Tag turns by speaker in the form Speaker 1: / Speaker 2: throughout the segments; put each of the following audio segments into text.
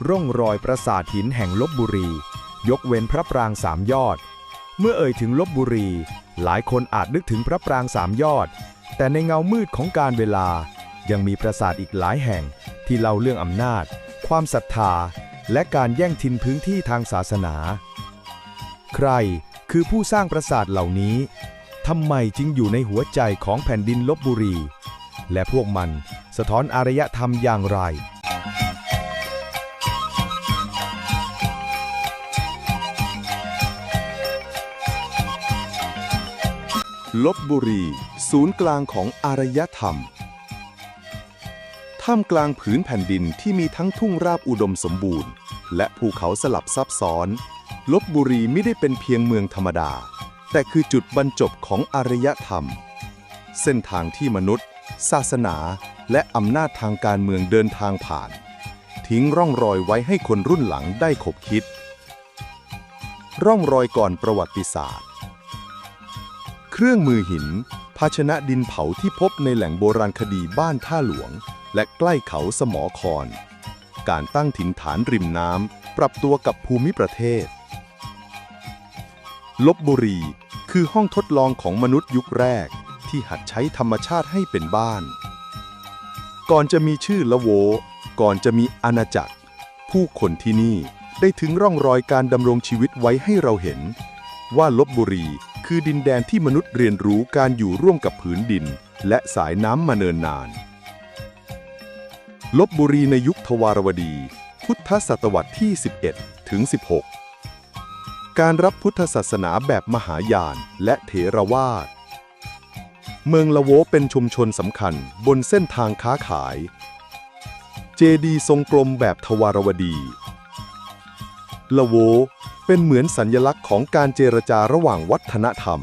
Speaker 1: ร่องรอยปราสาทหินแห่งลพบุรียกเว้นพระปรางสามยอดเมื่อเอ่ยถึงลพบุรีหลายคนอาจนึกถึงพระปรางสามยอดแต่ในเงามืดของกาลเวลายังมีปราสาทอีกหลายแห่งที่เล่าเรื่องอำนาจความศรัทธาและการแย่งถิ่นพื้นที่ทางศาสนาใครคือผู้สร้างปราสาทเหล่านี้ทำไมจึงอยู่ในหัวใจของแผ่นดินลพบุรีและพวกมันสะท้อนอารยธรรมอย่างไร
Speaker 2: ลพบุรีศูนย์กลางของอารยธรรมท่ามกลางผืนแผ่นดินที่มีทั้งทุ่งราบอุดมสมบูรณ์และภูเขาสลับซับซ้อนลพบุรีไม่ได้เป็นเพียงเมืองธรรมดาแต่คือจุดบรรจบของอารยธรรมเส้นทางที่มนุษย์ศาสนาและอำนาจทางการเมืองเดินทางผ่านทิ้งร่องรอยไว้ให้คนรุ่นหลังได้ขบคิดร่องรอยก่อนประวัติศาสตร์เครื่องมือหินภาชนะดินเผาที่พบในแหล่งโบราณคดีบ้านท่าหลวงและใกล้เขาสมอครการตั้งถิ่นฐานริมน้ำปรับตัวกับภูมิประเทศลพบุรีคือห้องทดลองของมนุษย์ยุคแรกที่หัดใช้ธรรมชาติให้เป็นบ้านก่อนจะมีชื่อละโวก่อนจะมีอาณาจักรผู้คนที่นี่ได้ถึงร่องรอยการดำรงชีวิตไว้ให้เราเห็นว่าลพบุรีคือดินแดนที่มนุษย์เรียนรู้การอยู่ร่วมกับผืนดินและสายน้ำมาเนิ่นนานลพบุรีในยุคทวารวดีพุทธศตวรรษที่ 11 ถึง 16 การรับพุทธศาสนาแบบมหายานและเถรวาทเมืองละโวเป็นชุมชนสำคัญบนเส้นทางค้าขายเจดีย์ทรงกลมแบบทวารวดีละโวเป็นเหมือนสัญลักษณ์ของการเจรจาระหว่างวัฒนธรรม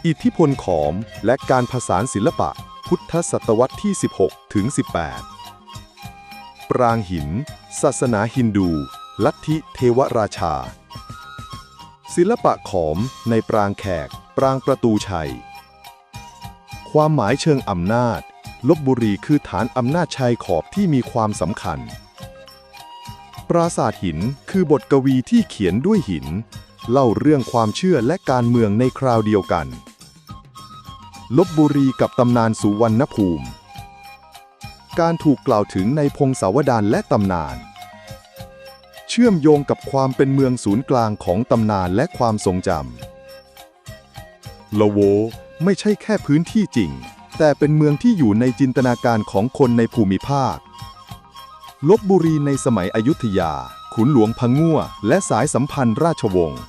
Speaker 2: อิทธิพลขอมและการผสานศิลปะพุทธศตวรรษที่ 16 ถึง 18 ปรางหินศาสนาฮินดูลัทธิเทวราชาศิลปะขอมในปรางแขกปรางประตูชัยความหมายเชิงอำนาจลพบุรีคือฐานอำนาจชายขอบที่มีความสำคัญปราสาทหินคือบทกวีที่เขียนด้วยหินเล่าเรื่องความเชื่อและการเมืองในคราวเดียวกันลพบุรีกับตำนานสุวรรณภูมิการถูกกล่าวถึงในพงศาวดารและตำนานเชื่อมโยงกับความเป็นเมืองศูนย์กลางของตำนานและความทรงจำละโวไม่ใช่แค่พื้นที่จริงแต่เป็นเมืองที่อยู่ในจินตนาการของคนในภูมิภาคลพบุรีในสมัยอยุธยาขุนหลวงพะงั่วและสายสัมพันธ์ราชวงศ์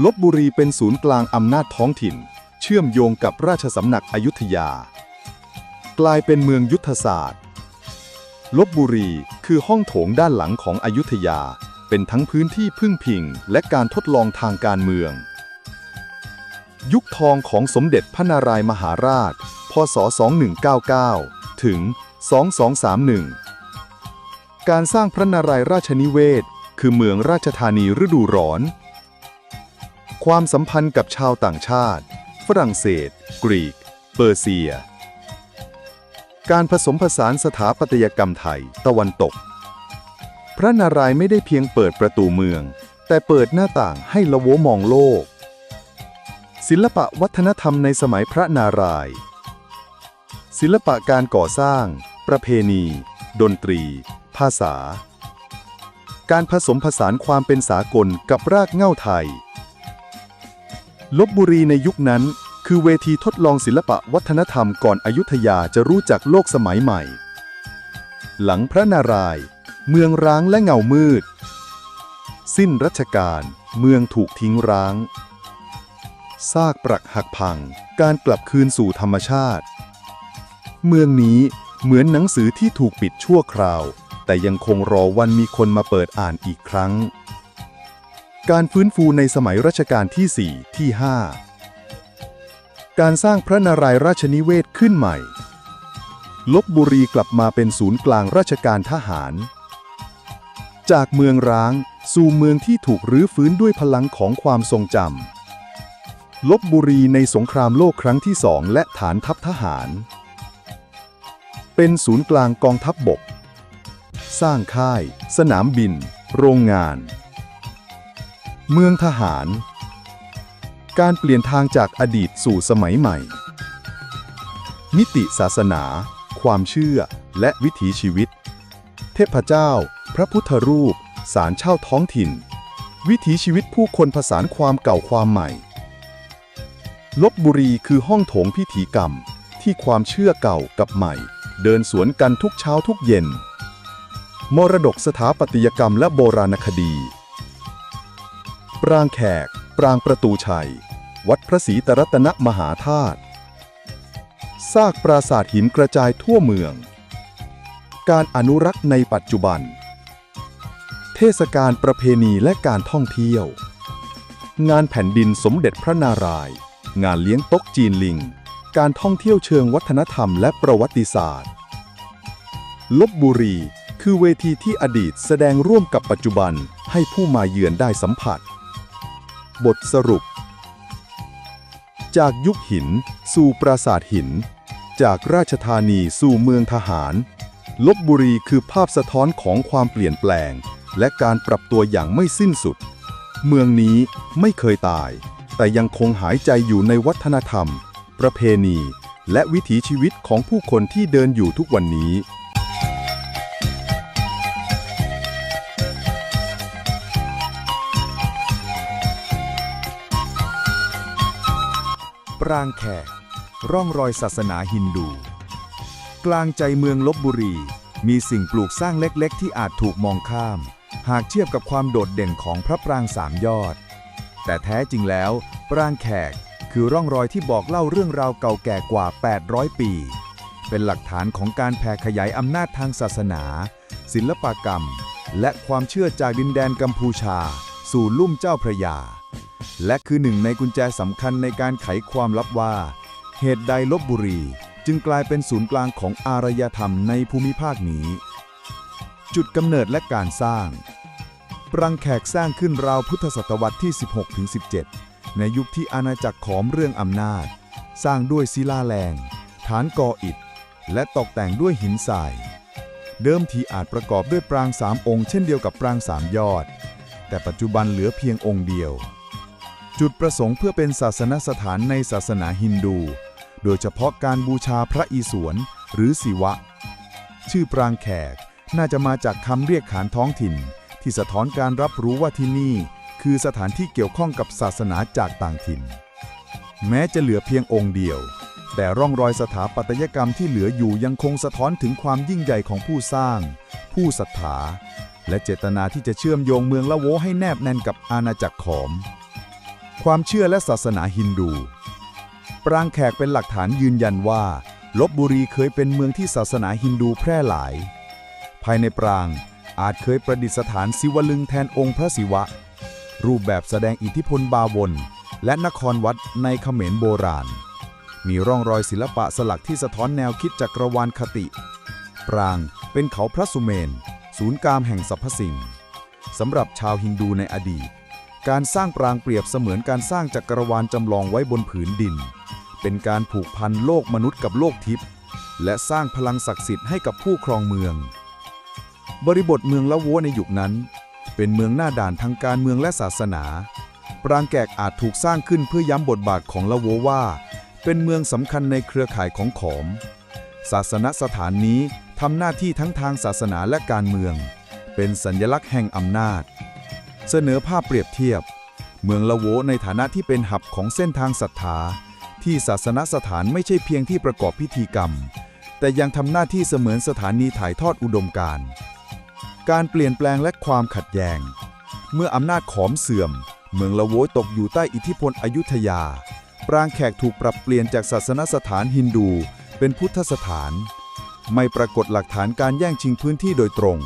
Speaker 2: ลพบุรีเป็นศูนย์กลางอำนาจท้องถิ่นเชื่อมโยงกับราชสำนักอยุธยากลายเป็นเมืองยุทธศาสตร์ลพบุรีคือห้องโถงด้านหลังของอยุธยาเป็นทั้งพื้นที่พึ่งพิงและการทดลองทางการเมืองยุคทองของสมเด็จพระนารายมหาราชพ.ศ. 2199 ถึง 2231 การสร้างพระนารายราชนิเวศคือเมืองราชธานีฤดูร้อนความสัมพันธ์กับชาวต่างชาติฝรั่งเศสกรีกเปอร์เซียการผสมผสานสถาปัตยกรรมไทยตะวันตกพระนารายณ์ไม่ได้เพียงเปิดประตูเมืองแต่เปิดหน้าต่างให้ละโวมองโลกศิลปะวัฒนธรรมในสมัยพระนารายณ์ศิลปะการก่อสร้างประเพณีดนตรีภาษาการผสมผสานความเป็นสากลกับรากเหง้าไทยลพบุรีในยุคนั้นคือเวทีทดลองศิลปะวัฒนธรรมก่อนอยุธยาจะรู้จักโลกสมัยใหม่หลังพระนารายณ์เมืองร้างและเงามืดสิ้นรัชกาลเมืองถูกทิ้งร้างซากปรักหักพังการกลับคืนสู่ธรรมชาติเมืองนี้เหมือนหนังสือที่ถูกปิดชั่วคราวแต่ยังคงรอวันมีคนมาเปิดอ่านอีกครั้งการฟื้นฟูในสมัยรัชกาลที่ 4 ที่ 5 การสร้างพระนารายณ์ราชนิเวศขึ้นใหม่ลพบุรีกลับมาเป็นศูนย์กลางราชการทหารจากเมืองร้างสู่เมืองที่ถูกรื้อฟื้นด้วยพลังของความทรงจำลพบุรีในสงครามโลกครั้งที่ 2และฐานทัพทหารเป็นศูนย์กลางกองทัพบก สร้างค่าย สนามบิน โรงงาน เมืองทหาร การเปลี่ยนทางจากอดีตสู่สมัยใหม่ มิติศาสนา ความเชื่อ และวิถีชีวิต เทพเจ้า พระพุทธรูป ศาลเช่าท้องถิ่น วิถีชีวิตผู้คนผสานความเก่าความใหม่ ลพบุรีคือห้องโถงพิธีกรรมที่ความเชื่อเก่ากับใหม่ เดินสวนกันทุกเช้าทุกเย็น มรดกสถาปัตยกรรมและโบราณคดี ปรางแขก ปรางประตูชัย วัดพระศรีตรัตนมหาธาตุ ซากปราสาทหินกระจายทั่วเมือง การอนุรักษ์ในปัจจุบัน เทศกาลประเพณีและการท่องเที่ยว งานแผ่นดินสมเด็จพระนารายณ์ งานเลี้ยงต๊กจีนลิง การท่องเที่ยวเชิงวัฒนธรรมและประวัติศาสตร์ ลพบุรีคือเวทีที่อดีตแสดงร่วมกับปัจจุบันให้ผู้มาเยือนได้สัมผัส บทสรุป จากยุคหินสู่ปราสาทหิน จากราชธานีสู่เมืองทหาร ลพบุรีคือภาพสะท้อนของความเปลี่ยนแปลงและการปรับตัวอย่างไม่สิ้นสุด เมืองนี้ไม่เคยตายแต่ยังคงหายใจอยู่ในวัฒนธรรม ประเพณีและวิถีชีวิตของผู้คนที่เดินอยู่ทุกวันนี้
Speaker 1: ปรางแขก ร่องรอยศาสนาฮินดู กลางใจเมืองลพบุรีมีสิ่งปลูกสร้างเล็กๆที่อาจถูกมองข้ามหากเทียบกับความโดดเด่นของพระปรางสามยอดแต่แท้จริงแล้วปรางแขกคือร่องรอยที่บอกเล่าเรื่องราวเก่าแก่กว่า800ปีเป็นหลักฐานของการแผ่ขยายอำนาจทางศาสนา ศิลปกรรมและความเชื่อจากดินแดนกัมพูชาสู่ลุ่มเจ้าพระยาและคือหนึ่งในกุญแจสำคัญในการไขความลับว่าเหตุใดลพบุรีจึงกลายเป็นศูนย์กลางของอารยธรรมในภูมิภาคนี้ จุดกำเนิดและการสร้างปรางแขกสร้างขึ้นราวพุทธศตวรรษที่ 16-17 ในยุคที่อาณาจักรขอมเรื่องอำนาจสร้างด้วยศิลาแรงฐานก่ออิฐและตกแต่งด้วยหินทรายเดิมทีอาจประกอบด้วยปราง3 องค์เช่นเดียวกับปราง3 ยอดแต่ปัจจุบันเหลือเพียงองค์เดียวจุดประสงค์เพื่อเป็นศาสนสถานในศาสนาฮินดูโดยเฉพาะการบูชาพระอิศวรหรือศิวะชื่อปรางแขกน่าจะมาจากคำเรียกขานท้องถิ่นที่สะท้อนการรับรู้ว่าที่นี่คือสถานที่เกี่ยวข้องกับศาสนาจากต่างถิ่นแม้จะเหลือเพียงองค์เดียวแต่ร่องรอยสถาปัตยกรรมที่เหลืออยู่ยังคงสะท้อนถึงความยิ่งใหญ่ของผู้สร้างผู้ศรัทธาและเจตนาที่จะเชื่อมโยงเมืองละโวให้แนบแน่นกับอาณาจักรขอมความเชื่อและศาสนาฮินดูปรางแขกเป็นหลักฐานยืนยันว่าลพบุรีเคยเป็นเมืองที่ศาสนาฮินดูแพร่หลายภายในปรางอาจเคยประดิษฐานศิวลึงแทนองค์พระศิวะรูปแบบแสดงอิทธิพลบาวนและนครวัดในเขมรโบราณมีร่องรอยศิลปะสลักที่สะท้อนแนวคิดจักรวาลคติปรางเป็นเขาพระสุเมนศูนย์กลางแห่งสรรพสิ่งสำหรับชาวฮินดูในอดีตการสร้างปรางเปรียบเสมือนการสร้างจักรวาลจำลองไว้บนผืนดินเป็นการผูกพันโลกมนุษย์กับโลกทิพย์และสร้างพลังศักดิ์สิทธิ์ให้กับผู้ครองเมืองบริบทเมืองละโวในยุคนั้นเป็นเมืองหน้าด่านทางการเมืองและศาสนาปรางแขกอาจถูกสร้างขึ้นเพื่อย้ำบทบาทของละโวว่าเป็นเมืองสำคัญในเครือข่ายของขอมศาสนสถานนี้ทำหน้าที่ทั้งทางศาสนาและการเมืองเป็นสัญลักษณ์แห่งอำนาจเสนอภาพเปรียบเทียบเมืองละโวในฐานะที่เป็นหับของเส้นทางศรัทธาที่ศาสนสถานไม่ใช่เพียงที่ประกอบพิธีกรรมแต่ยังทำหน้าที่เสมือนสถานีถ่ายทอดอุดมการณ์การเปลี่ยนแปลงและความขัดแย้งเมื่ออำนาจขอมเสื่อมเมืองละโวตกอยู่ใต้อิทธิพลอยุธยาปรางแขกถูกปรับเปลี่ยนจากศาสนสถานฮินดูเป็นพุทธสถานไม่ปรากฏหลักฐานการแย่งชิงพื้นที่โดยตรง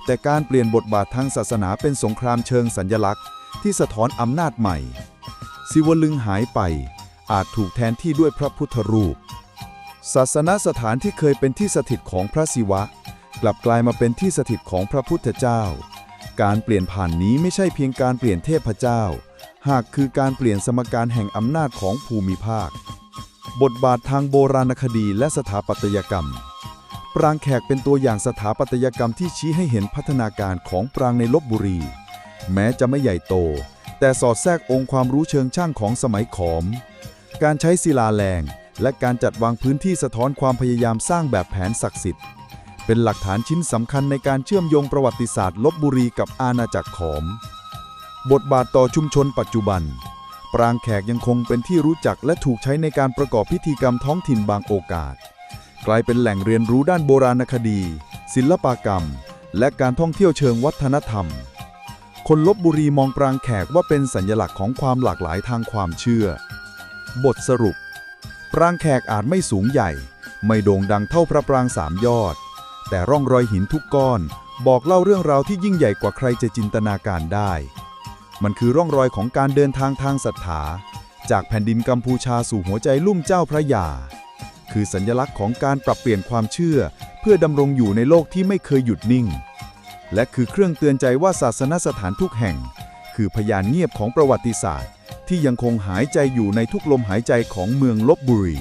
Speaker 1: แต่การเปลี่ยนบทบาททางศาสนาเป็นสงครามเชิงสัญลักษณ์ที่สะท้อนอำนาจใหม่ศิวลึงหายไปอาจถูกแทนที่ด้วยพระพุทธรูปศาสนสถานที่เคยเป็นที่สถิตของพระศิวะกลับกลายมาเป็นที่สถิตของพระพุทธเจ้าการเปลี่ยนผ่านนี้ไม่ใช่เพียงการเปลี่ยนเทพเจ้าหากคือการเปลี่ยนสมการแห่งอำนาจของภูมิภาคบทบาททางโบราณคดีและสถาปัตยกรรมป ปรางแขกเป็นตัวอย่างสถาปัตยกรรมที่ชี้ให้เห็นพัฒนาการของปรางในลพบุรีแม้จะไม่ใหญ่โตแต่สอดแทรกองค์ความรู้เชิงช่างของสมัยขอมการใช้ศิลาแรงและการจัดวางพื้นที่สะท้อนความพยายามสร้างแบบแผนศักดิ์สิทธิ์เป็นหลักฐานชิ้นสำคัญในการเชื่อมโยงประวัติศาสตร์ลพบุรีกับอาณาจักรขอมบทบาทต่อชุมชนปัจจุบันปรางแขกยังคงเป็นที่รู้จักและถูกใช้ในการประกอบพิธีกรรมท้องถิ่นบางโอกาสกลายเป็นแหล่งเรียนรู้ด้านโบราณคดีศิลปกรรมและการท่องเที่ยวเชิงวัฒนธรรมคนลพบุรีมองปรางแขกว่าเป็นสัญลักษณ์ของความหลากหลายทางความเชื่อบทสรุปปรางแขกอาจไม่สูงใหญ่ไม่โด่งดังเท่าพระปรางสามยอดแต่ร่องรอยหินทุกก้อนบอกเล่าเรื่องราวที่ยิ่งใหญ่กว่าใครจะจินตนาการได้มันคือร่องรอยของการเดินทางทางศรัทธาจากแผ่นดินกัมพูชาสู่หัวใจลุ่มเจ้าพระยาคือสัญลักษณ์ของการปรับเปลี่ยนความเชื่อเพื่อดำรงอยู่ในโลกที่ไม่เคยหยุดนิ่งและคือเครื่องเตือนใจว่าศาสนสถานทุกแห่งคือพยานเงียบของประวัติศาสตร์ที่ยังคงหายใจอยู่ในทุกลมหายใจของเมืองลพบุรี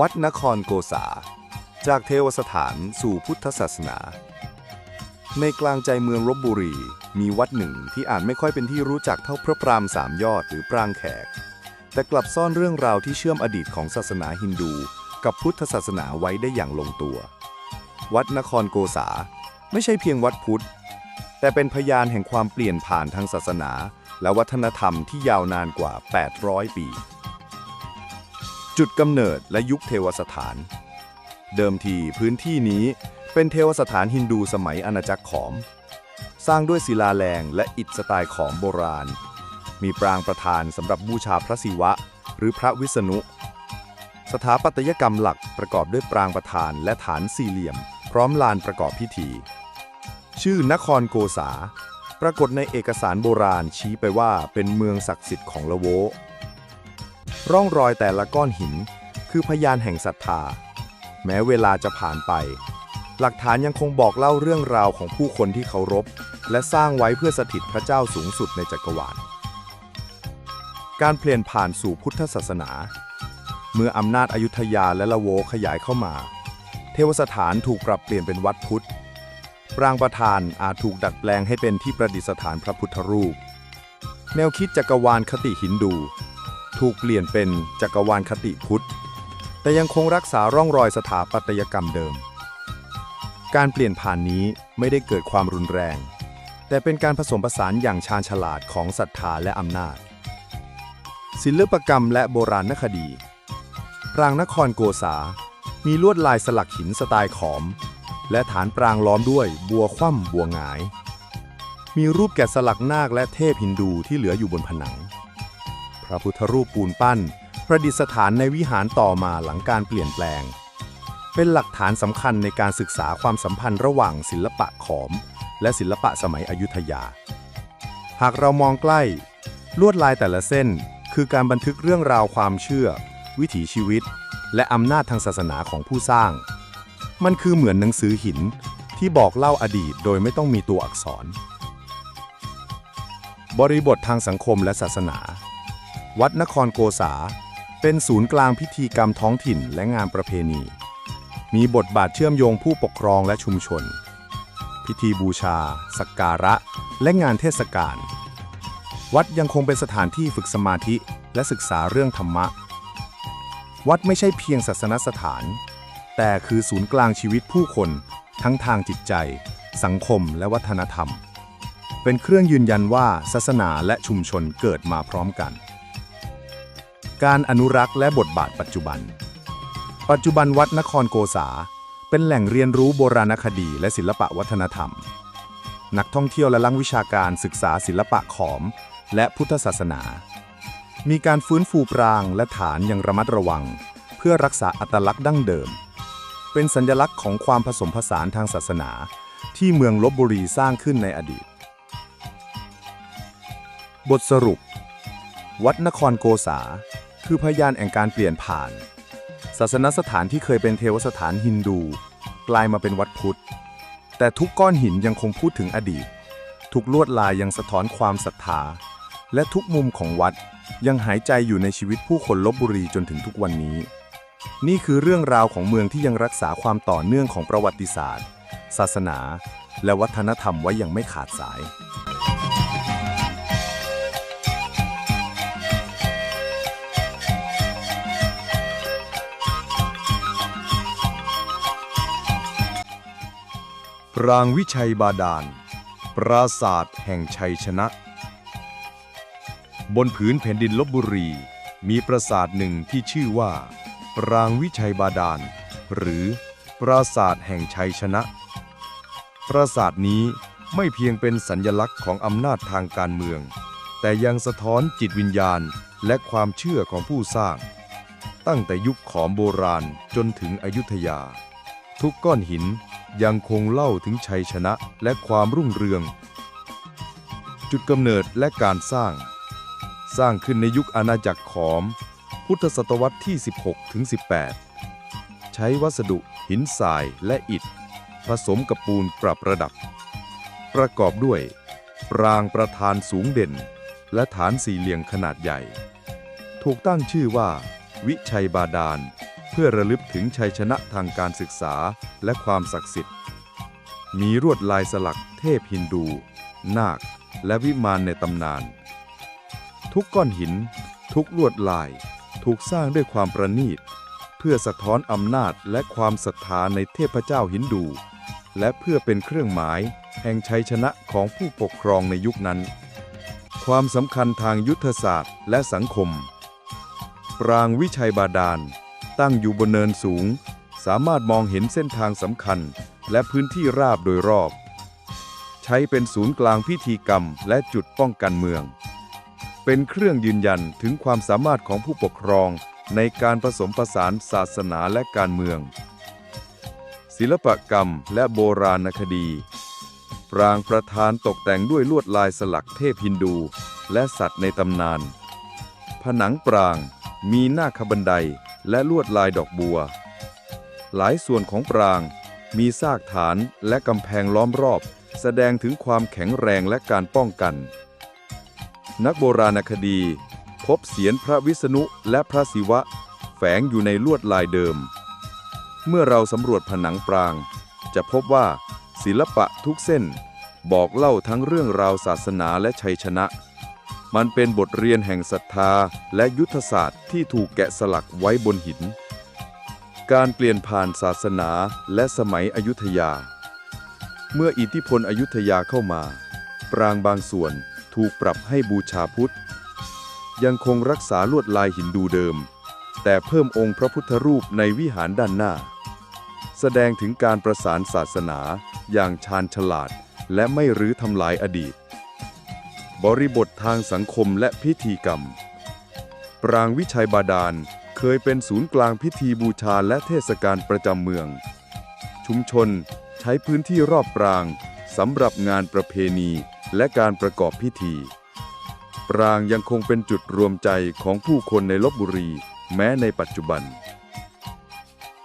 Speaker 2: วัดนครโกษาจากเทวสถานสู่พุทธศาสนาในกลางใจเมืองลพบุรีมีวัดหนึ่งที่อาจไม่ค่อยเป็นที่รู้จักเท่าพระปรางสามยอดหรือปรางแขกแต่กลับซ่อนเรื่องราวที่เชื่อมอดีตของศาสนาฮินดูกับพุทธศาสนาไว้ได้อย่างลงตัววัดนครโกษาไม่ใช่เพียงวัดพุทธแต่เป็นพยานแห่งความเปลี่ยนผ่านทางศาสนาและวัฒนธรรมที่ยาวนานกว่า800ปีจุดกำเนิดและยุคเทวสถานเดิมทีพื้นที่นี้เป็นเทวสถานฮินดูสมัยอาณาจักรขอมสร้างด้วยศิลาแรงและอิฐสไตล์ขอมโบราณมีปรางประธานสำหรับบูชาพระศิวะหรือพระวิษณุสถาปัตยกรรมหลักประกอบด้วยปรางประธานและฐานสี่เหลี่ยมพร้อมลานประกอบพิธีชื่อนครโกษาปรากฏในเอกสารโบราณชี้ไปว่าเป็นเมืองศักดิ์สิทธิ์ของละโวร่องรอยแต่ละก้อนหินคือพยานแห่งศรัทธาแม้เวลาจะผ่านไปหลักฐานยังคงบอกเล่าเรื่องราวของผู้คนที่เคารพและสร้างไว้เพื่อสถิตพระเจ้าสูงสุดในจักรวาลการเปลี่ยนผ่านสู่พุทธศาสนาเมื่ออำนาจอยุธยาและละโวขยายเข้ามาเทวสถานถูกปรับเปลี่ยนเป็นวัดพุทธปรางประธานอาจถูกดัดแปลงให้เป็นที่ประดิษฐานพระพุทธรูปแนวคิดจักรวาลคติฮินดูถูกเปลี่ยนเป็นจักรวาลคติพุทธแต่ยังคงรักษาร่องรอยสถาปัตยกรรมเดิมการเปลี่ยนผ่านนี้ไม่ได้เกิดความรุนแรงแต่เป็นการผสมผสานอย่างชาญฉลาดของศรัทธาและอำนาจศิลปกรรมและโบราณคดีปรางนครโกษามีลวดลายสลักหินสไตล์ขอมและฐานปรางล้อมด้วยบัวคว่ำบัวหงายมีรูปแกะสลักนาคและเทพฮินดูที่เหลืออยู่บนผนังพระพุทธรูปปูนปั้นประดิษฐานในวิหารต่อมาหลังการเปลี่ยนแปลงเป็นหลักฐานสำคัญในการศึกษาความสัมพันธ์ระหว่างศิลปะขอมและศิลปะสมัยอยุธยาหากเรามองใกล้ลวดลายแต่ละเส้นคือการบันทึกเรื่องราวความเชื่อวิถีชีวิตและอำนาจทางศาสนาของผู้สร้างมันคือเหมือนหนังสือหินที่บอกเล่าอดีตโดยไม่ต้องมีตัวอักษรบริบททางสังคมและศาสนาวัดนครโกษาเป็นศูนย์กลางพิธีกรรมท้องถิ่นและงานประเพณีมีบทบาทเชื่อมโยงผู้ปกครองและชุมชนพิธีบูชาสักการะและงานเทศกาลวัดยังคงเป็นสถานที่ฝึกสมาธิและศึกษาเรื่องธรรมะวัดไม่ใช่เพียงศาสนสถานแต่คือศูนย์กลางชีวิตผู้คนทั้งทางจิตใจสังคมและวัฒนธรรมเป็นเครื่องยืนยันว่าศาสนาและชุมชนเกิดมาพร้อมกันการอนุรักษ์และบทบาทปัจจุบันวัดนครโกษาเป็นแหล่งเรียนรู้โบราณคดีและศิลปะวัฒนธรรมนักท่องเที่ยวและนักวิชาการศึกษาศิลปะขอมและพุทธศาสนามีการฟื้นฟูปรางและฐานอย่างระมัดระวังเพื่อรักษาอัตลักษณ์ดั้งเดิมเป็นสัญลักษณ์ของความผสมผสานทางศาสนาที่เมืองลพบุรีสร้างขึ้นในอดีตบทสรุปวัดนครโกษาคือพยานแห่งการเปลี่ยนผ่านศาสนสถานที่เคยเป็นเทวสถานฮินดูกลายมาเป็นวัดพุทธแต่ทุกก้อนหินยังคงพูดถึงอดีต ทุกลวดลายยังสะท้อนความศรัทธาและทุกมุมของวัดยังหายใจอยู่ในชีวิตผู้คนลพบุรีจนถึงทุกวันนี้นี่คือเรื่องราวของเมืองที่ยังรักษาความต่อเนื่องของประวัติศาสตร์ศาสนาและวัฒนธรรมไว้อย่างไม่ขาดสายปรางวิชัยบาดาลปราสาทแห่งชัยชนะบนผืนแผ่นดินลพบุรีมีปราสาทหนึ่งที่ชื่อว่าปรางวิชัยบาดาลหรือปราสาทแห่งชัยชนะปราสาทนี้ไม่เพียงเป็นสัญลักษณ์ของอำนาจทางการเมืองแต่ยังสะท้อนจิตวิญญาณและความเชื่อของผู้สร้างตั้งแต่ยุคขอมโบราณจนถึงอยุธยาทุกก้อนหินยังคงเล่าถึงชัยชนะและความรุ่งเรืองจุดกำเนิดและการสร้างขึ้นในยุคอาณาจักรขอมพุทธศตวรรษที่ 16-18 ใช้วัสดุหินทรายและอิฐผสมกับปูนปรับระดับประกอบด้วยปรางประธานสูงเด่นและฐานสี่เหลี่ยมขนาดใหญ่ถูกตั้งชื่อว่าวิชัยบาดาลเพื่อระลึกถึงชัยชนะทางการศึกษาและความศักดิ์สิทธิ์มีลวดลายสลักเทพฮินดูนาคและวิมานในตำนานทุกก้อนหินทุกลวดลายถูกสร้างด้วยความประณีตเพื่อสะท้อนอำนาจและความศรัทธาในเทพเจ้าฮินดูและเพื่อเป็นเครื่องหมายแห่งชัยชนะของผู้ปกครองในยุคนั้นความสำคัญทางยุทธศาสตร์และสังคมปรางวิชัยบาดาลตั้งอยู่บนเนินสูงสามารถมองเห็นเส้นทางสำคัญและพื้นที่ราบโดยรอบใช้เป็นศูนย์กลางพิธีกรรมและจุดป้องกันเมืองเป็นเครื่องยืนยันถึงความสามารถของผู้ปกครองในการผสมผสานศาสนาและการเมืองศิลปกรรมและโบราณคดีปรางประธานตกแต่งด้วยลวดลายสลักเทพฮินดูและสัตว์ในตำนานผนังปรางมีหน้าคบันไดและลวดลายดอกบัวหลายส่วนของปรางมีซากฐานและกำแพงล้อมรอบแสดงถึงความแข็งแรงและการป้องกันนักโบราณคดีพบเสียรพระวิษณุและพระศิวะแฝงอยู่ในลวดลายเดิมเมื่อเราสำรวจผนังปรางจะพบว่าศิลปะทุกเส้นบอกเล่าทั้งเรื่องราวศาสนาและชัยชนะมันเป็นบทเรียนแห่งศรัทธาและยุทธศาสตร์ที่ถูกแกะสลักไว้บนหินการเปลี่ยนผ่านศาสนาและสมัยอยุธยาเมื่ออิทธิพลอยุธยาเข้ามาปรางบางส่วนถูกปรับให้บูชาพุทธยังคงรักษาลวดลายหินดูเดิมแต่เพิ่มองค์พระพุทธรูปในวิหารด้านหน้าแสดงถึงการประสานศาสนาอย่างชาญฉลาดและไม่รื้อทำลายอดีตบริบททางสังคมและพิธีกรรมปรางวิชัยบาดาลเคยเป็นศูนย์กลางพิธีบูชาและเทศกาลประจำเมืองชุมชนใช้พื้นที่รอบปรางสำหรับงานประเพณีและการประกอบพิธีปรางยังคงเป็นจุดรวมใจของผู้คนในลพบุรีแม้ในปัจจุบัน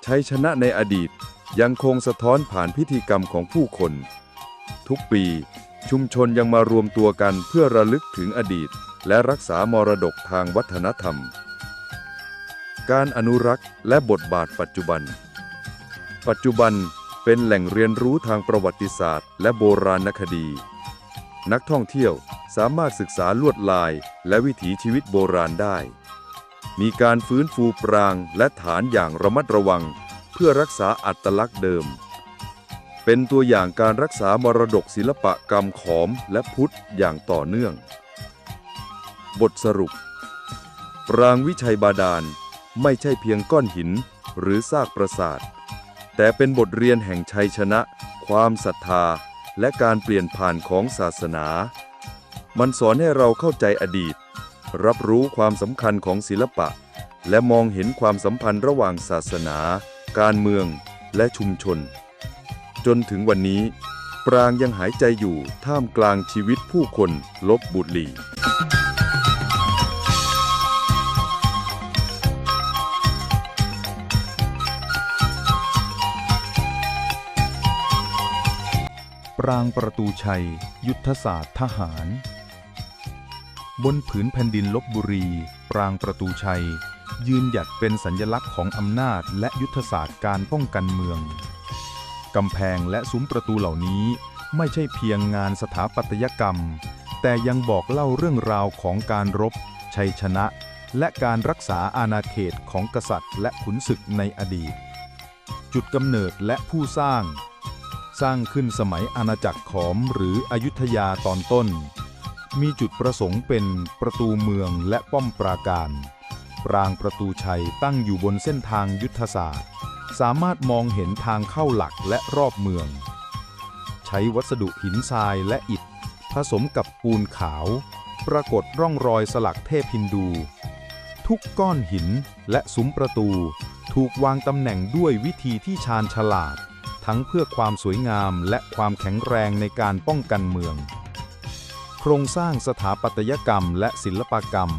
Speaker 2: ชัยชนะในอดีตยังคงสะท้อนผ่านพิธีกรรมของผู้คนทุกปีชุมชนยังมารวมตัวกันเพื่อระลึกถึงอดีตและรักษามรดกทางวัฒนธรรมการอนุรักษ์และบทบาทปัจจุบันเป็นแหล่งเรียนรู้ทางประวัติศาสตร์และโบราณคดีนักท่องเที่ยวสามารถศึกษาลวดลายและวิถีชีวิตโบราณได้มีการฟื้นฟูปรางและฐานอย่างระมัดระวังเพื่อรักษาอัตลักษณ์เดิมเป็นตัวอย่างการรักษามรดกศิลปกรรมขอมและพุทธอย่างต่อเนื่องบทสรุปปรางวิชัยบาดาลไม่ใช่เพียงก้อนหินหรือซากปราสาทแต่เป็นบทเรียนแห่งชัยชนะความศรัทธาและการเปลี่ยนผ่านของศาสนามันสอนให้เราเข้าใจอดีตรับรู้ความสำคัญของศิลปะและมองเห็นความสัมพันธ์ระหว่างศาสนาการเมืองและชุมชนจนถึงวันนี้ปรางยังหายใจอยู่ท่ามกลางชีวิตผู้คนลพบุรี
Speaker 3: ปรางประตูชัย ยุทธศาสตร์ทหาร บนผืนแผ่นดินลพบุรี ปรางประตูชัย ยืนหยัดเป็นสัญลักษณ์ของอำนาจและยุทธศาสตร์การป้องกันเมืองกำแพงและซุ้มประตูเหล่านี้ไม่ใช่เพียงงานสถาปัตยกรรม แต่ยังบอกเล่าเรื่องราวของการรบ ชัยชนะ และการรักษาอาณาเขตของกษัตริย์และขุนศึกในอดีต จุดกำเนิดและผู้สร้างขึ้นสมัยอาณาจักรขอมหรืออยุธยาตอนต้น มีจุดประสงค์เป็นประตูเมืองและป้อมปราการ ปรางประตูชัยตั้งอยู่บนเส้นทางยุทธศาสตร์ สามารถมองเห็นทางเข้าหลักและรอบเมือง ใช้วัสดุหินทรายและอิฐผสมกับปูนขาว ปรากฏร่องรอยสลักเทพฮินดู ทุกก้อนหินและซุ้มประตูถูกวางตำแหน่งด้วยวิธีที่ชาญฉลาด ทั้งเพื่อความสวยงามและความแข็งแรงในการป้องกันเมือง โครงสร้างสถาปัตยกรรมและศิลปกรรม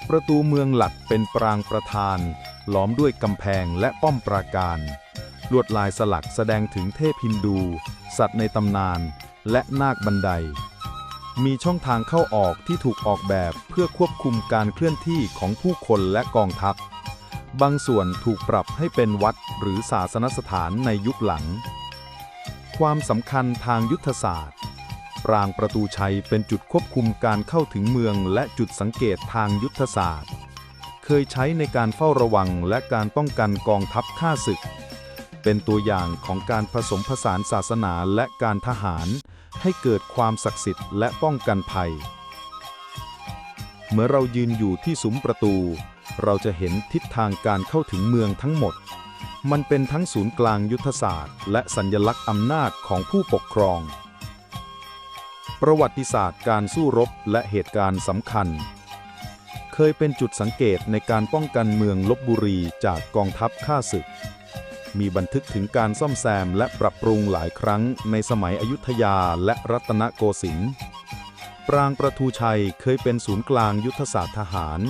Speaker 3: ประตูเมืองหลักเป็นปรางประธานล้อมด้วยกำแพงและป้อมปราการ ลวดลายสลักแสดงถึงเทพฮินดู สัตว์ในตำนานและนาคบันได มีช่องทางเข้าออกที่ถูกออกแบบเพื่อควบคุมการเคลื่อนที่ของผู้คนและกองทัพ บางส่วนถูกปรับให้เป็นวัดหรือศาสนสถานในยุคหลัง ความสำคัญทางยุทธศาสตร์ ปรางประตูชัยเป็นจุดควบคุมการเข้าถึงเมืองและจุดสังเกตทางยุทธศาสตร์ เคยใช้ในการเฝ้าระวังและการป้องกันกองทัพข้าศึก เป็นตัวอย่างของการผสมผสานศาสนาและการทหารให้เกิดความศักดิ์สิทธิ์และป้องกันภัย เมื่อเรายืนอยู่ที่ซุ้มประตูเราจะเห็นทิศทางการเข้าถึงเมืองทั้งหมด มันเป็นทั้งศูนย์กลางยุทธศาสตร์และสัญลักษณ์อำนาจของผู้ปกครอง ประวัติศาสตร์การสู้รบและเหตุการณ์สำคัญ เคยเป็นจุดสังเกตในการป้องกันเมืองลพบุรีจากกองทัพข้าศึก มีบันทึกถึงการซ่อมแซมและปรับปรุงหลายครั้งในสมัยอยุธยาและรัตนโกสินทร์ ปรางประตูชัยเคยเป็นศูนย์กลางยุทธศาสตร์ทหาร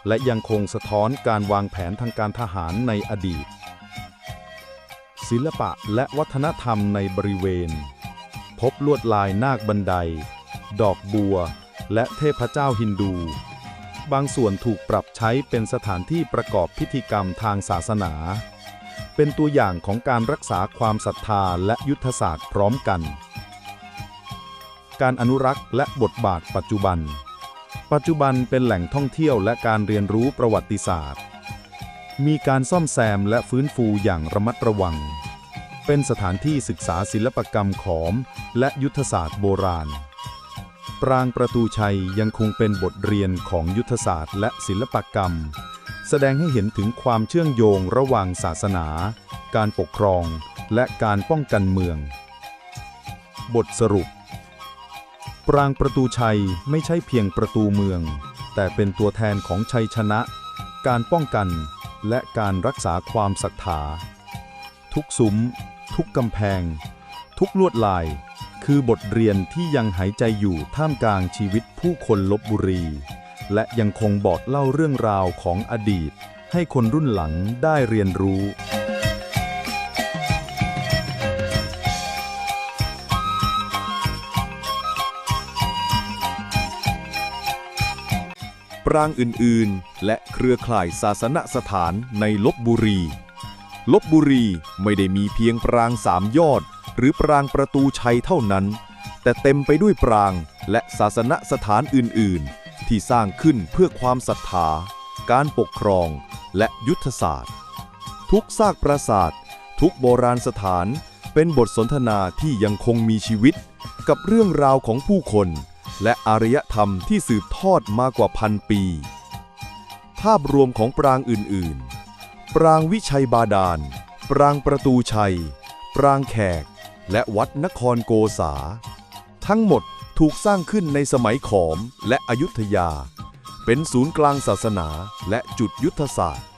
Speaker 3: และยังคงสะท้อนการวางแผนทางการทหารในอดีต ศิลปะและวัฒนธรรมในบริเวณ พบลวดลายนาคบันได ดอกบัว และเทพเจ้าฮินดู บางส่วนถูกปรับใช้เป็นสถานที่ประกอบพิธีกรรมทางศาสนา เป็นตัวอย่างของการรักษาความศรัทธาและยุทธศาสตร์พร้อมกัน การอนุรักษ์และบทบาทปัจจุบันเป็นแหล่งท่องเที่ยวและการเรียนรู้ประวัติศาสตร์ มีการซ่อมแซมและฟื้นฟูอย่างระมัดระวัง เป็นสถานที่ศึกษาศิลปกรรมขอมและยุทธศาสตร์โบราณ ปรางประตูชัยยังคงเป็นบทเรียนของยุทธศาสตร์และศิลปกรรม แสดงให้เห็นถึงความเชื่อมโยงระหว่างศาสนา การปกครอง และการป้องกันเมือง บทสรุป ปรางประตูชัยไม่ใช่เพียงประตูเมือง แต่เป็นตัวแทนของชัยชนะ การป้องกัน และการรักษาความศรัทธา ทุกซุ้ม ทุกกำแพง ทุกลวดลาย คือบทเรียนที่ยังหายใจอยู่ท่ามกลางชีวิตผู้คนลพบุรี และยังคงบอกเล่าเรื่องราวของอดีต ให้คนรุ่นหลังได้เรียนรู้
Speaker 2: ปรางอื่นๆและเครือข่ายศาสนสถานในลพบุรี ลพบุรีไม่ได้มีเพียงปรางสามยอดหรือปรางประตูชัยเท่านั้น แต่เต็มไปด้วยปรางและศาสนสถานอื่นๆที่สร้างขึ้นเพื่อความศรัทธา การปกครองและยุทธศาสตร์ ทุกซากปราสาท ทุกโบราณสถานเป็นบทสนทนาที่ยังคงมีชีวิตกับเรื่องราวของผู้คนและอารยธรรมที่สืบทอดมากว่าพันปี ภาพรวมของปรางอื่นๆ ปรางวิชัยบาดาล ปรางประตูชัย ปรางแขก และวัดนครโกษา ทั้งหมดถูกสร้างขึ้นในสมัยขอมและอยุธยา เป็นศูนย์กลางศาสนาและจุดยุทธศาสตร์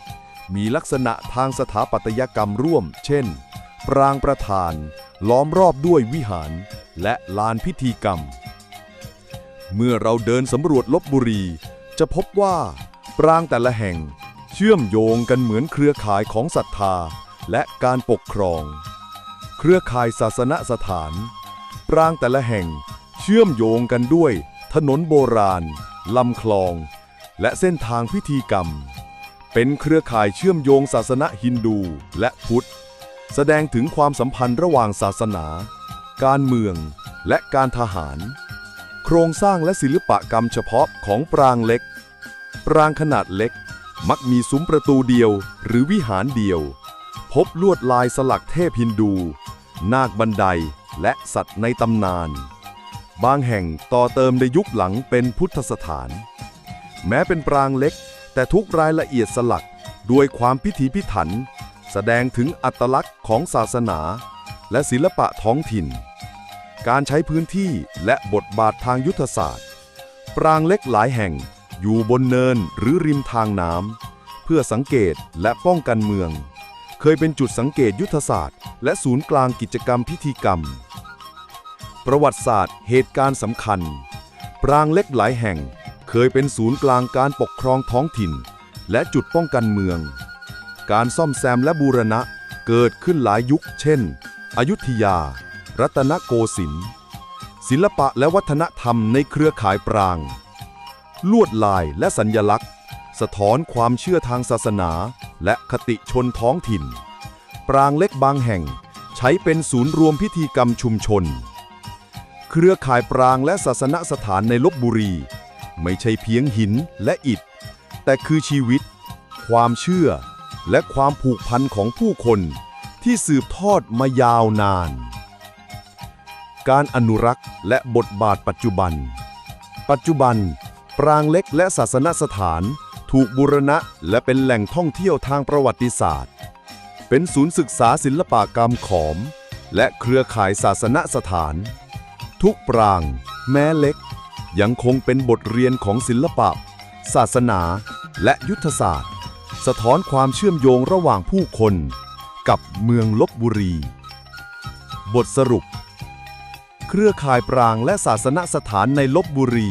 Speaker 2: มีลักษณะทางสถาปัตยกรรมร่วม เช่น ปรางประธาน ล้อมรอบด้วยวิหาร และลานพิธีกรรม เมื่อเราเดินสำรวจลพบุรี จะพบว่าปรางแต่ละแห่งเชื่อมโยงกันเหมือนเครือข่ายของศรัทธาและการปกครอง เครือข่ายศาสนสถาน ปรางแต่ละแห่งเชื่อมโยงกันด้วยถนนโบราณลำคลองและเส้นทางพิธีกรรมเป็นเครือข่ายเชื่อมโยงศาสนาฮินดูและพุทธแสดงถึงความสัมพันธ์ระหว่างศาสนาการเมืองและการทหารโครงสร้างและศิลปกรรมเฉพาะของปรางเล็กปรางขนาดเล็กมักมีซุ้มประตูเดียวหรือวิหารเดียวพบลวดลายสลักเทพฮินดูนาคบันไดและสัตว์ในตำนานบางแห่งต่อเติมในยุคหลังเป็นพุทธสถานแม้เป็นปรางเล็กแต่ทุกรายละเอียดสลักด้วยความพิถีพิถันแสดงถึงอัตลักษณ์ของศาสนาและศิลปะท้องถิ่นการใช้พื้นที่และบทบาททางยุทธศาสตร์ปรางเล็กหลายแห่งอยู่บนเนินหรือริมทางน้ำเพื่อสังเกตและป้องกันเมืองเคยเป็นจุดสังเกตยุทธศาสตร์และศูนย์กลางกิจกรรมพิธีกรรมประวัติศาสตร์เหตุการณ์สำคัญปรางเล็กหลายแห่งเคยเป็นศูนย์กลางการปกครองท้องถิ่นและจุดป้องกันเมืองการซ่อมแซมและบูรณะเกิดขึ้นหลายยุคเช่นอยุธยารัตนโกสินทร์ศิลปะและวัฒนธรรมในเครือข่ายปรางลวดลายและสัญลักษณ์สะท้อนความเชื่อทางศาสนาและคติชนท้องถิ่นปรางเล็กบางแห่งใช้เป็นศูนย์รวมพิธีกรรมชุมชนเครือข่ายปรางและศาสนสถานในลพบุรีไม่ใช่เพียงหินและอิฐแต่คือชีวิตความเชื่อและความผูกพันของผู้คนที่สืบทอดมายาวนานการอนุรักษ์และบทบาทปัจจุบันปรางเล็กและศาสนสถานถูกบูรณะและเป็นแหล่งท่องเที่ยวทางประวัติศาสตร์เป็นศูนย์ศึกษาศิลปกรรมขอมและเครือข่ายศาสนสถานทุกปรางแม้เล็กยังคงเป็นบทเรียนของศิลปะศาสนาและยุทธศาสตร์สะท้อนความเชื่อมโยงระหว่างผู้คนกับเมืองลพบุรีบทสรุปเครือข่ายปรางและศาสนสถานในลพบุรี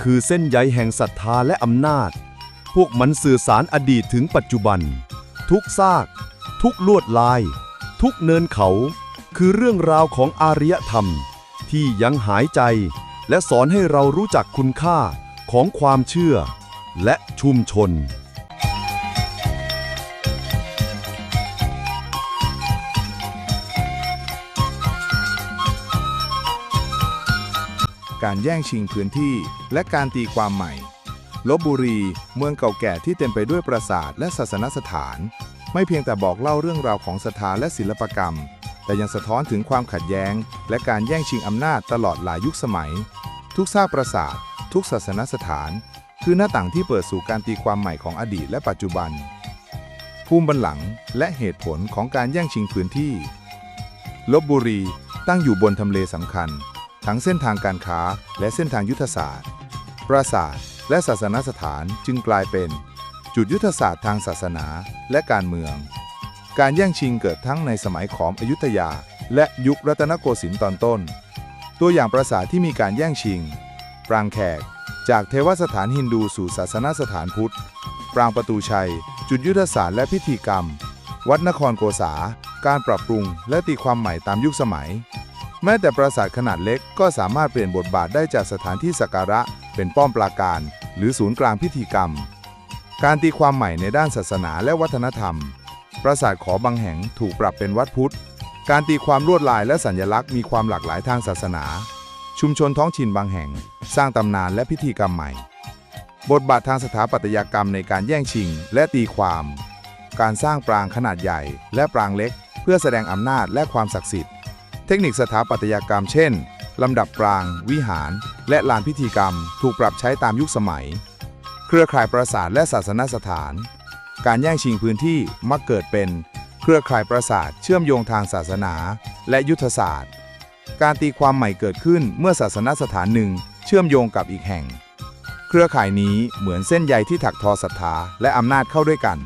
Speaker 2: คือเส้นใยแห่งศรัทธาและอำนาจพวกมันสื่อสารอดีตถึงปัจจุบันทุกซากทุกลวดลายทุกเนินเขาคือเรื่องราวของอารยธรรมที่ยังหายใจและสอนให้เรารู้จักคุณค่าของความเชื่อและชุมชน
Speaker 4: การแย่งชิงพื้นที่และการตีความใหม่ลพบุรีเมืองเก่าแก่ที่เต็มไปด้วยปราสาทและศาสนสถานไม่เพียงแต่บอกเล่าเรื่องราวของศรัทธาและศิลปกรรมแต่ยังสะท้อนถึงความขัดแย้งและการแย่งชิงอำนาจตลอดหลายยุคสมัยทุกซากปราสาททุกศาสนสถานคือหน้าต่างที่เปิดสู่การตีความใหม่ของอดีตและปัจจุบันภูมิบัลลังก์และเหตุผลของการแย่งชิงพื้นที่ลพบุรีตั้งอยู่บนทำเลสำคัญทั้งเส้นทางการค้าและเส้นทางยุทธศาสตร์ปราสาทและศาสนสถานจึงกลายเป็นจุดยุทธศาสตร์ทางศาสนาและการเมืองการแย่งชิงเกิดทั้งในสมัยขอมอยุธยาและยุครัตนโกสินทร์ตอนต้นตัวอย่างปราสาทที่มีการแย่งชิงปรางแขกจากเทวสถานฮินดูสู่ศาสนสถานพุทธปรางประตูชัยจุดยุทธศาสตร์และพิธีกรรมวัดนครโกษาการปรับปรุงและตีความใหม่ตามยุคสมัยแม้แต่ปราสาทขนาดเล็กก็สามารถเปลี่ยนบทบาทได้จากสถานที่สักการะเป็นป้อมปราการหรือศูนย์กลางพิธีกรรมการตีความใหม่ในด้านศาสนาและวัฒนธรรมปราสาทขอบางแห่งถูกปรับเป็นวัดพุทธการตีความลวดลายและสัญลักษณ์มีความหลากหลายทางศาสนาชุมชนท้องถิ่นบางแห่งสร้างตำนานและพิธีกรรมใหม่บทบาททางสถาปัตยกรรมในการแย่งชิงและตีความการสร้างปรางขนาดใหญ่และปรางเล็กเพื่อแสดงอำนาจและความศักดิ์สิทธิ์เทคนิคสถาปัตยกรรมเช่นลำดับปรางวิหารและลานพิธีกรรมถูกปรับใช้ตามยุคสมัยเครือข่ายปราสาทและศาสนสถานการแย่งชิงพื้นที่มักเกิดเป็นเครือข่ายปราสาทเชื่อมโยงทางศาสนาและยุทธศาสตร์การตีความใหม่เกิดขึ้นเมื่อศาสนสถานหนึ่งเชื่อมโยงกับอีกแห่งเครือข่ายนี้เหมือนเส้นใยที่ถักทอศรัทธาและอำนาจเข้าด้วยกัน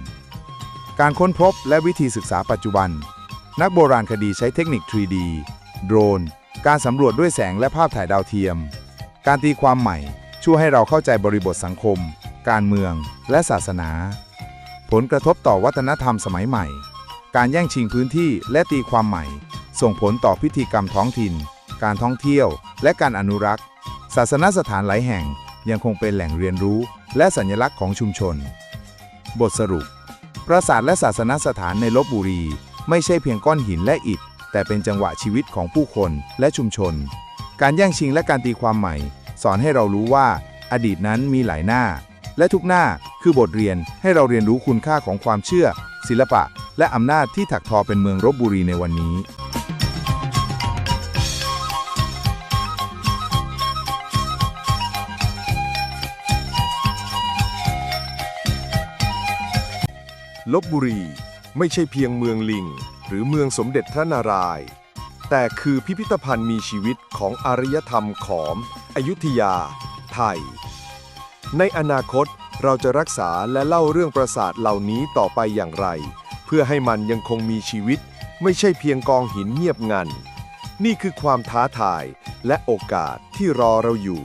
Speaker 4: การค้นพบและวิธีศึกษาปัจจุบันนักโบราณคดีใช้เทคนิค 3D โดรนการสำรวจด้วยแสงและภาพถ่ายดาวเทียมการตีความใหม่ช่วยให้เราเข้าใจบริบทสังคมการเมืองและศาสนาผลกระทบต่อวัฒนธรรมสมัยใหม่การแย่งชิงพื้นที่และตีความใหม่ส่งผลต่อพิธีกรรมท้องถิ่น การท่องเที่ยว และการอนุรักษ์ ศาสนสถานหลายแห่งยังคงเป็นแหล่งเรียนรู้และสัญลักษณ์ของชุมชน บทสรุป ปราสาทและศาสนสถานในลพบุรีไม่ใช่เพียงก้อนหินและอิฐ แต่เป็นจังหวะชีวิตของผู้คนและชุมชน การแย่งชิงและการตีความใหม่ สอนให้เรารู้ว่า อดีตนั้นมีหลายหน้า และทุกหน้าคือบทเรียนให้เราเรียนรู้คุณค่าของความเชื่อ ศิลปะ และอำนาจที่ถักทอเป็นเมืองลพบุรีในวันนี้
Speaker 1: ลพบุรีไม่ใช่เพียงเมืองลิงหรือเมืองสมเด็จพระนารายณ์แต่คือพิพิธภัณฑ์มีชีวิตของอารยธรรมขอม อยุธยา ไทย ในอนาคตเราจะรักษาและเล่าเรื่องปราสาทเหล่านี้ต่อไปอย่างไร เพื่อให้มันยังคงมีชีวิตไม่ใช่เพียงกองหินเงียบงัน นี่คือความท้าทายและโอกาสที่รอเราอยู่